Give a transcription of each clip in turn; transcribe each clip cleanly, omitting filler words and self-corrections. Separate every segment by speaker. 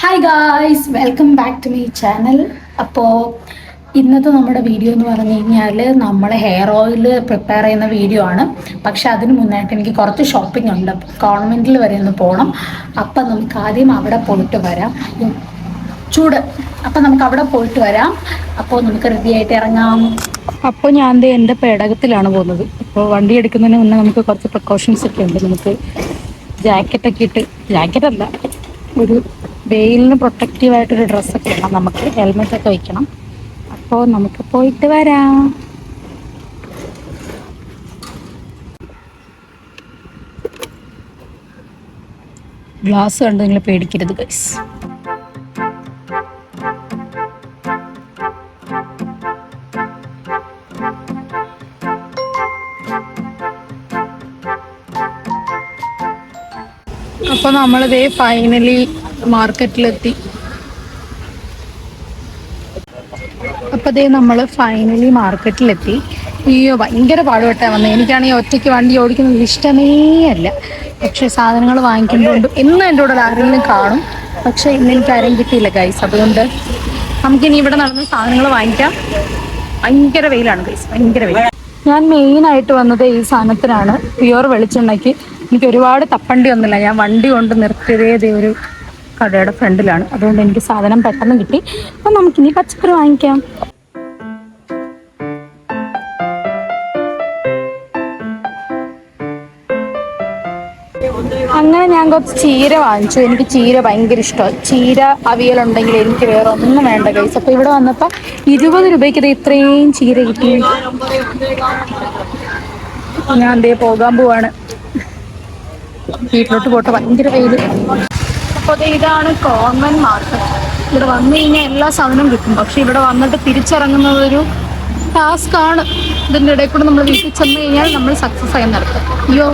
Speaker 1: Hi guys, welcome back to my channel. അപ്പോൾ ഇന്നത്തെ നമ്മുടെ വീഡിയോ എന്ന് പറഞ്ഞു കഴിഞ്ഞാൽ നമ്മൾ ഹെയർ ഓയിൽ പ്രിപ്പയർ ചെയ്യുന്ന വീഡിയോ ആണ്. പക്ഷെ അതിന് മുന്നായിട്ട് എനിക്ക് കുറച്ച് ഷോപ്പിംഗ് ഉണ്ട്. ഗവൺമെൻറ്റിൽ വരെ ഒന്ന് പോകണം. അപ്പം നമുക്ക് ആദ്യം അവിടെ പോയിട്ട് വരാം. ചൂട്, അപ്പം നമുക്ക് അവിടെ പോയിട്ട് വരാം. അപ്പോൾ നമുക്ക് റെഡി ആയിട്ട് ഇറങ്ങാം. അപ്പോൾ ഞാൻ എൻ്റെ പേടകത്തിലാണ് പോകുന്നത്. അപ്പോൾ വണ്ടി എടുക്കുന്നതിന് മുന്നേ നമുക്ക് കുറച്ച് പ്രിക്കോഷൻസ് ഒക്കെ ഉണ്ട്. നമുക്ക് ജാക്കറ്റൊക്കെ ഇട്ട്, ജാക്കറ്റല്ല, ഒരു വെയിലിന് പ്രൊട്ടക്റ്റീവായിട്ടൊരു ഡ്രസ്സൊക്കെ ഇടണം. നമുക്ക് ഹെൽമെറ്റൊക്കെ വയ്ക്കണം. അപ്പോൾ നമുക്ക് പോയിട്ട് വരാം. ഗ്ലാസ് കണ്ട് നിങ്ങൾ പേടിക്കരുത് ഗൈസ്. അപ്പോൾ നമ്മളിതേ ഫൈനലി മാർക്കറ്റിലെത്തി. അപ്പോൾ ഇതേ നമ്മൾ ഫൈനലി മാർക്കറ്റിലെത്തി. അയ്യോ, ഭയങ്കര പാടുപെട്ടാണ് വന്നത്. എനിക്കാണെങ്കിൽ ഒറ്റയ്ക്ക് വണ്ടി ഓടിക്കുന്നത് ഇഷ്ടമേ അല്ല. പക്ഷേ സാധനങ്ങൾ വാങ്ങിക്കുമ്പോണ്ട് എന്നും എൻ്റെ കൂടെ ആരെങ്കിലും കാണും. പക്ഷേ ഇന്ന് എനിക്ക് ആരെയും കിട്ടിയില്ല ഗൈസ്. അതുകൊണ്ട് നമുക്കിനി ഇവിടെ നടന്ന് സാധനങ്ങൾ വാങ്ങിക്കാം. ഭയങ്കര വെയിലാണ് ഗൈസ്, ഭയങ്കര വെയിൽ. ഞാൻ മെയിനായിട്ട് വന്നത് ഈ സാധനത്തിനാണ്. പ്യുവർ വെളിച്ചെണ്ണയ്ക്ക് എനിക്ക് ഒരുപാട് തപ്പണ്ടി ഒന്നുമില്ല. ഞാൻ വണ്ടി കൊണ്ട് നിർത്തിയതേ ഒരു കടയുടെ ഫ്രണ്ടിലാണ്. അതുകൊണ്ട് എനിക്ക് സാധനം പെട്ടെന്ന് കിട്ടി. അപ്പം നമുക്കിനി പച്ചക്കറി വാങ്ങിക്കാം. അങ്ങനെ ഞാൻ കുറച്ച് ചീര വാങ്ങിച്ചു. എനിക്ക് ചീര ഭയങ്കര ഇഷ്ടമാണ്. ചീര അവിയലുണ്ടെങ്കിൽ എനിക്ക് വേറെ ഒന്നും വേണ്ട ഗൈസ്. അപ്പോൾ ഇവിടെ വന്നപ്പോൾ 20 രൂപയ്ക്ക് ഇത് ഇത്രയും ചീര കിട്ടി. ഞാൻ എന്തേ പോകാൻ പോവാണ്. വീട്ടിലോട്ട് പോട്ടെ, ഭയങ്കര വെയിൽ. അപ്പോൾ ഇതാണ് കോമൺ മാർക്കറ്റ്. ഇവിടെ വന്നു കഴിഞ്ഞാൽ എല്ലാ സാധനവും കിട്ടും. പക്ഷെ ഇവിടെ വന്നിട്ട് തിരിച്ചിറങ്ങുന്നതൊരു ടാസ്ക്കാണ്. ഇതിൻ്റെ ഇടയിൽ കൂടെ നമ്മൾ വീട്ടിൽ ചെന്ന് കഴിഞ്ഞാൽ നമ്മൾ സക്സസ് ആയി നടത്തും. അയ്യോ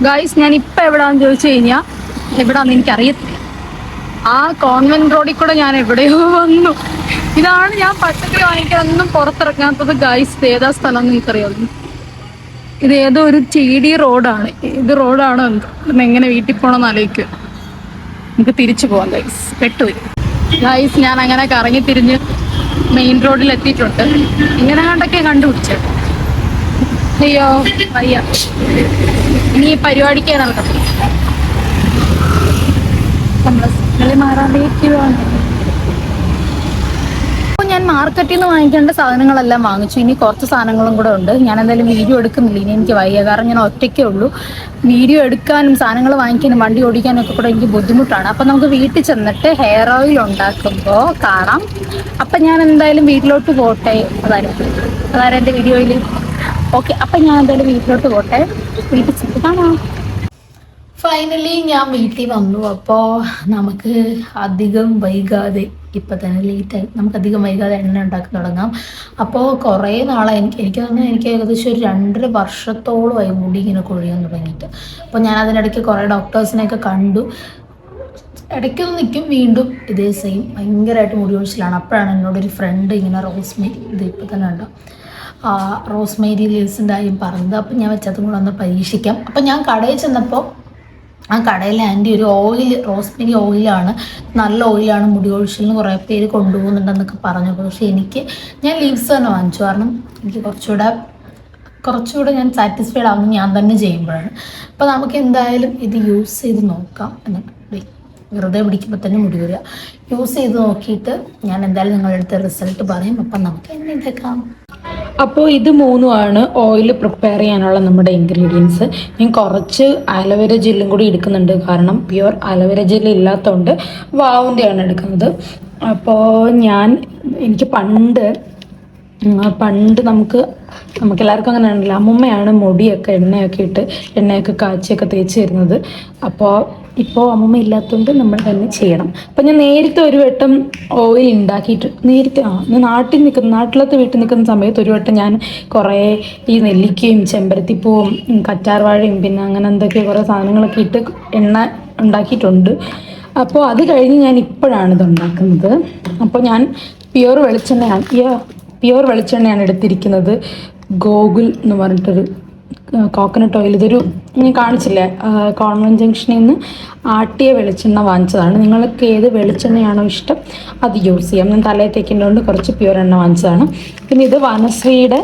Speaker 1: ഗൈസ്, ഞാൻ ഇപ്പം എവിടെയാണെന്ന് ചോദിച്ചു കഴിഞ്ഞാൽ എവിടെയാണെന്ന് എനിക്കറിയത്തില്ല. ആ കോൺവെന്റ് റോഡിൽ കൂടെ ഞാൻ എവിടെയോ വന്നു. ഇതാണ് ഞാൻ പച്ചക്കറി വാങ്ങിക്കാനൊന്നും പുറത്തിറങ്ങാത്തത് ഗൈസ്. ഏതാ സ്ഥലം എന്ന് എനിക്കറിയാവുന്നു. ഇത് ഏതോ ഒരു TD റോഡാണ്. ഇത് റോഡാണോ എന്തോ. എങ്ങനെ വീട്ടിൽ പോകണമെന്ന് ആലോചിക്കുക. നമുക്ക് തിരിച്ചു പോവാം ഗൈസ്. പെട്ടുപോയി ഗൈസ്. ഞാൻ അങ്ങനെ കറങ്ങി തിരിഞ്ഞ് മെയിൻ റോഡിൽ എത്തിയിട്ടുണ്ട്. ഇങ്ങനെ കണ്ടൊക്കെ കണ്ടുപിടിച്ചത്. അയ്യോ വയ്യ, ഇനി പരിപാടിക്ക് നടക്കണം. നമ്മളെ സിഗ്നൽ മാറാണ്ടിരിക്കുവാണ്. അപ്പോൾ ഞാൻ മാർക്കറ്റിൽ നിന്ന് വാങ്ങിക്കേണ്ട സാധനങ്ങളെല്ലാം വാങ്ങിച്ചു. ഇനി കുറച്ച് സാധനങ്ങളും കൂടെ ഉണ്ട്. ഞാൻ എന്തായാലും വീഡിയോ എടുക്കുന്നില്ല. ഇനി എനിക്ക് വയ്യ. കാരണം ഞാൻ ഒറ്റയ്ക്കേ ഉള്ളൂ. വീഡിയോ എടുക്കാനും സാധനങ്ങൾ വാങ്ങിക്കാനും വണ്ടി ഓടിക്കാനും ഒക്കെ കൂടെ എനിക്ക് ബുദ്ധിമുട്ടാണ്. അപ്പം നമുക്ക് വീട്ടിൽ ചെന്നിട്ട് ഹെയർ ഓയിൽ ഉണ്ടാക്കുമ്പോൾ കാണാം. അപ്പം ഞാൻ എന്തായാലും വീട്ടിലോട്ട് പോട്ടെ. അതായത് എൻ്റെ വീഡിയോയിൽ ഓക്കെ. അപ്പം ഞാൻ എന്തായാലും വീട്ടിലോട്ട് പോട്ടെ. വീട്ടിൽ ചെന്ന് കാണാം. ഫൈനലി ഞാൻ വീട്ടിൽ വന്നു. അപ്പോൾ നമുക്ക് അധികം വൈകാതെ, ഇപ്പം തന്നെ ലേറ്റായി, നമുക്ക് അധികം വൈകാതെ എണ്ണ ഉണ്ടാക്കി തുടങ്ങാം. അപ്പോൾ കുറേ നാളായി എനിക്ക് തോന്നുന്നു, എനിക്ക് ഏകദേശം ഒരു 2.5 വർഷത്തോളമായി മുടി ഇങ്ങനെ കൊഴിയാൻ തുടങ്ങിയിട്ട്. അപ്പോൾ ഞാൻ അതിനിടയ്ക്ക് കുറേ ഡോക്ടേഴ്സിനെയൊക്കെ കണ്ടു. ഇടയ്ക്കൊന്ന് നിൽക്കും, വീണ്ടും ഇതേ സെയിം ഭയങ്കരമായിട്ട് മുടി ഒഴിച്ചിലാണ്. അപ്പോഴാണ് എന്നോടൊരു ഫ്രണ്ട് ഇങ്ങനെ റോസ്മേരി, ഇത് ഇപ്പം തന്നെ ഉണ്ടോ, റോസ്മേരി ലീവ്സിൻ്റെ കാര്യം പറഞ്ഞത്. അപ്പം ഞാൻ വെച്ചതും കൂടെ ഒന്ന് പരീക്ഷിക്കാം. അപ്പം ഞാൻ കടയിൽ ചെന്നപ്പോൾ ആ കടയിലെ ആൻറ്റി ഒരു ഓയിൽ, റോസ്മേരി ഓയിലാണ്, നല്ല ഓയിലാണ്, മുടി ഒഴിച്ചിലിന് കുറേ പേര് കൊണ്ടുപോകുന്നുണ്ടെന്നൊക്കെ പറഞ്ഞു. പക്ഷേ ഞാൻ ലീവ്സ് തന്നെ വാങ്ങിച്ചു. കാരണം എനിക്ക് കുറച്ചുകൂടെ ഞാൻ സാറ്റിസ്ഫൈഡ് ആവുന്നത് ഞാൻ തന്നെ ചെയ്യുമ്പോഴാണ്. അപ്പോൾ നമുക്ക് എന്തായാലും ഇത് യൂസ് ചെയ്ത് നോക്കാം. എന്നിട്ട് വെറുതെ പിടിക്കുമ്പോൾ തന്നെ മുടി വരിക. യൂസ് ചെയ്ത് നോക്കിയിട്ട് ഞാൻ എന്തായാലും നിങ്ങളുടെ അടുത്ത് റിസൾട്ട് പറയും. അപ്പം നമുക്ക് എന്നെ ഉണ്ടാക്കാം. അപ്പോൾ ഇത് 3 ഓയിൽ പ്രിപ്പയർ ചെയ്യാനുള്ള നമ്മുടെ ഇൻഗ്രീഡിയൻസ്. ഞാൻ കുറച്ച് അലോവേര ജെല്ലും കൂടി എടുക്കുന്നുണ്ട്. കാരണം പ്യുവർ അലോവേര ജെല്ല് ഇല്ലാത്തതുകൊണ്ട് വാവിൻ്റെയാണ് എടുക്കുന്നത്. അപ്പോൾ എനിക്ക് പണ്ട് നമുക്ക് എല്ലാവർക്കും അങ്ങനെ ആണല്ലോ, അമ്മൂമ്മയാണ് മുടിയൊക്കെ എണ്ണയൊക്കെ കാച്ചിയൊക്കെ തേച്ച് തരുന്നത്. ഇപ്പോൾ അമ്മൂമ്മ ഇല്ലാത്തതുകൊണ്ട് നമ്മൾ തന്നെ ചെയ്യണം. അപ്പം ഞാൻ നേരത്തെ ഒരു വട്ടം ഓയിൽ ഉണ്ടാക്കിയിട്ട്, ഞാൻ നാട്ടിലത്തെ വീട്ടിൽ നിൽക്കുന്ന സമയത്ത് ഒരു വട്ടം ഞാൻ കുറേ ഈ നെല്ലിക്കയും ചെമ്പരത്തിപ്പൂവും കറ്റാർവാഴയും പിന്നെ അങ്ങനെ എന്തൊക്കെ കുറേ സാധനങ്ങളൊക്കെ ഇട്ട് എണ്ണ ഉണ്ടാക്കിയിട്ടുണ്ട്. അപ്പോൾ അത് കഴിഞ്ഞ് ഞാൻ ഇപ്പോഴാണ് ഇത് ഉണ്ടാക്കുന്നത്. അപ്പോൾ ഞാൻ പ്യുവർ വെളിച്ചെണ്ണയാണ് എടുത്തിരിക്കുന്നത്. ഗോകുൽ എന്ന് പറഞ്ഞിട്ടൊരു കോക്കനട്ട് ഓയിൽ. ഇതൊരു ഞാൻ കാണിച്ചില്ലേ, കോൺവെന്റ് ജംഗ്ഷനിൽ നിന്ന് ആട്ടിയ വെളിച്ചെണ്ണ വാങ്ങിച്ചതാണ്. നിങ്ങൾക്ക് ഏത് വെളിച്ചെണ്ണയാണോ ഇഷ്ടം അത് യൂസ് ചെയ്യാം. ഞാൻ തലയിൽ തേക്കുന്നതുകൊണ്ട് കുറച്ച് പ്യുവർ എണ്ണ വാങ്ങിച്ചതാണ്. പിന്നെ ഇത് വനശ്രീയുടെ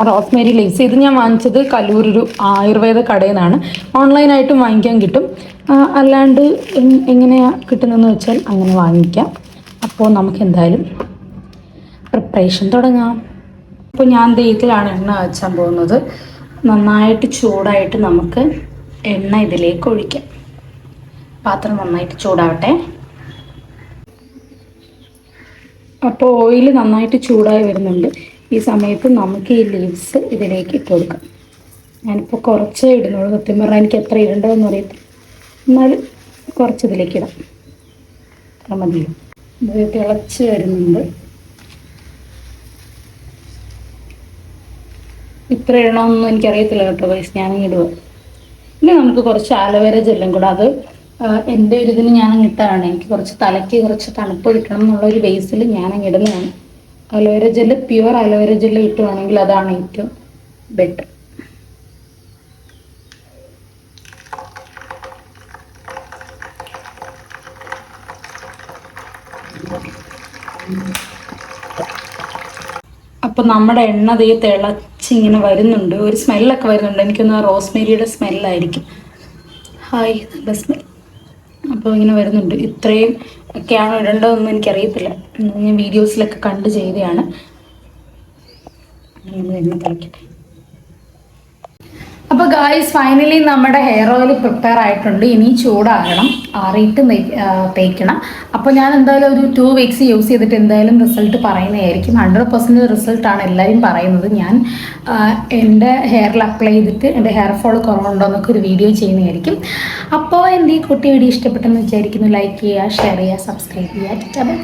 Speaker 1: റോസ്മേരി ലേസ്. ഇത് ഞാൻ വാങ്ങിച്ചത് കല്ലൂരൊരു ആയുർവേദ കടയിൽ നിന്നാണ്. ഓൺലൈനായിട്ടും വാങ്ങിക്കാൻ കിട്ടും, അല്ലാണ്ട് എങ്ങനെയാണ് കിട്ടുന്നതെന്ന് വെച്ചാൽ അങ്ങനെ വാങ്ങിക്കാം. അപ്പോൾ നമുക്ക് എന്തായാലും പ്രിപ്പറേഷൻ തുടങ്ങാം. അപ്പോൾ ഞാൻ ഇതിലാണ് എണ്ണ കാച്ചാൻ പോകുന്നത്. നന്നായിട്ട് ചൂടായിട്ട് നമുക്ക് എണ്ണ ഇതിലേക്ക് ഒഴിക്കാം. പാത്രം നന്നായിട്ട് ചൂടാവട്ടെ. അപ്പോൾ ഓയിൽ നന്നായിട്ട് ചൂടായി വരുന്നുണ്ട്. ഈ സമയത്ത് നമുക്ക് ഈ ലീവ്സ് ഇതിലേക്ക് ഇട്ട് കൊടുക്കാം. ഞാനിപ്പോൾ കുറച്ചേ ഇടുന്നുള്ളൂ, സത്യം പറഞ്ഞാൽ എനിക്ക് എത്ര ഇടേണ്ടതെന്ന് അറിയത്തില്ല, എന്നാലും കുറച്ച് ഇതിലേക്ക് ഇടാം. അത്ര മതിയോ? ഇത് തിളച്ച് വരുന്നുണ്ട്. ഇത്ര ഇടണമെന്നൊന്നും എനിക്കറിയത്തില്ല കേട്ടോ ഗൈസ്, ഞാനങ്ങ് ഇടുക. ഇനി നമുക്ക് കുറച്ച് ആലോവേര ജെല്ലും കൂടെ, അത് എൻ്റെ ഒരു ഇതിന് ഞാനങ്ങ് ഇട്ടതാണ്. എനിക്ക് കുറച്ച് തലയ്ക്ക് കുറച്ച് തണുപ്പ് കിട്ടണം എന്നുള്ളൊരു ബേസിൽ ഞാനങ്ങ് ഇടുന്നതാണ്. Aloe vera gel, pure aloe vera gel കിട്ടുവാണെങ്കിൽ അതാണ് ഏറ്റവും ബെറ്റർ. അപ്പോൾ നമ്മുടെ എണ്ണ തീ തിളച്ചിങ്ങനെ വരുന്നുണ്ട്. ഒരു സ്മെല്ലൊക്കെ വരുന്നുണ്ട്. എനിക്കൊന്ന് റോസ്മേരിയുടെ സ്മെല്ലായിരിക്കും. ഹായ്, നല്ല സ്മെൽ. അപ്പോൾ ഇങ്ങനെ വരുന്നുണ്ട്. ഇത്രയും ഒക്കെയാണോ ഇടേണ്ടതെന്നും എനിക്കറിയത്തില്ല, ഞാൻ വീഡിയോസിലൊക്കെ കണ്ട് ചെയ്തതാണ്. എണ്ണ തിളക്കട്ടെ. അപ്പോൾ ഗായ്സ്, ഫൈനലി നമ്മുടെ ഹെയർ ഓയിൽ പ്രിപ്പയർ ആയിട്ടുണ്ട്. ഇനി ചൂടാകണം, ആറിയിട്ട് തേക്കണം. അപ്പോൾ ഞാൻ എന്തായാലും ഒരു 2 വീക്സ് യൂസ് ചെയ്തിട്ട് എന്തായാലും റിസൾട്ട് പറയുന്നതായിരിക്കും. 100% റിസൾട്ടാണ് എല്ലാവരും പറയുന്നത്. ഞാൻ എൻ്റെ ഹെയറിൽ അപ്ലൈ ചെയ്തിട്ട് എൻ്റെ ഹെയർ ഫോൾ കുറവുണ്ടോ എന്നൊക്കെ ഒരു വീഡിയോ ചെയ്യുന്നതായിരിക്കും. അപ്പോൾ എൻ്റെ ഈ കുട്ടി വീഡിയോ ഇഷ്ടപ്പെട്ടെന്ന് വിചാരിക്കുന്നു. ലൈക്ക് ചെയ്യുക, ഷെയർ ചെയ്യുക, സബ്സ്ക്രൈബ് ചെയ്യുക.